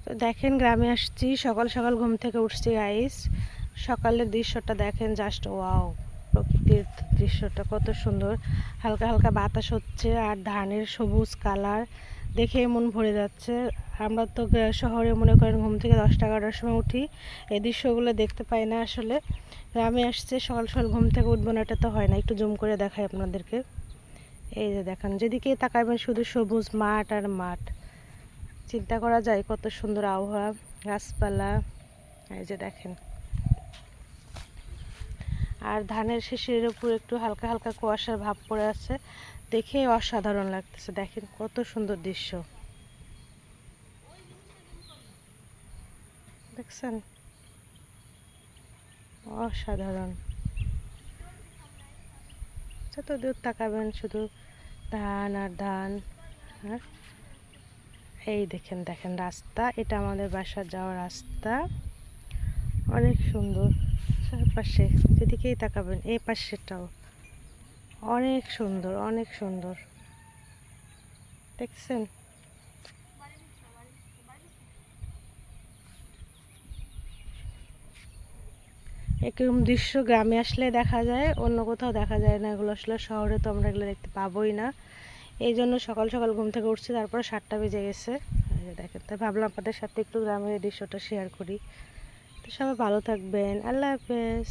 তো দেখেন গ্রামে আসছি, সকাল সকাল ঘুম থেকে উঠছি গাইস। সকালের দৃশ্যটা দেখেন, জাস্ট ওয়াও। প্রকৃতির দৃশ্যটা কত সুন্দর, হালকা হালকা বাতাস হচ্ছে আর ধানের সবুজ কালার দেখে মন ভরে যাচ্ছে। আমরা তো শহরে মনে করেন ঘুম থেকে 10টা 11টার সময় উঠি, এই দৃশ্যগুলো দেখতে পাই না আসলে। গ্রামে আসছে, সকাল সকাল ঘুম থেকে উঠবো না, এটা তো হয় না। একটু জুম করে দেখাই আপনাদেরকে। এই যে দেখেন, যেদিকেই তাকাবেন শুধু সবুজ মাঠ আর মাঠ। চিন্তা করা যায় কত সুন্দর আবহাওয়া, গাছপালা। এই যে দেখেন, আর ধানের শীষের উপর একটু হালকা হালকা কুয়াশার ভাব পড়ে আছে, দেখে অসাধারণ লাগতেছে। দেখেন কত সুন্দর দৃশ্য, দেখছেন? অসাধারণ। যত দূর তাকাবেন শুধু ধান আর ধান। আর এই দেখেন, দেখেন রাস্তা, এটা আমাদের বাসার যাওয়ার রাস্তা, অনেক সুন্দর। চারপাশে যেদিকেই তাকাবেন, এই পাশেটাও অনেক সুন্দর, অনেক সুন্দর। দেখছেন? এরকম দৃশ্য গ্রামে আসলে দেখা যায়, অন্য কোথাও দেখা যায় না। এগুলো আসলে শহরে তো আমরা এগুলো দেখতে পাবোই না। এই জন্য সকাল সকাল ঘুম থেকে উঠছি, তারপরে 7টা বেজে গেছে। দেখেন, তাই ভাবলাম আপনাদের সাথে একটু গ্রামের দৃশ্যটা শেয়ার করি। তো সবাই ভালো থাকবেন, আল্লাহ হাফেজ।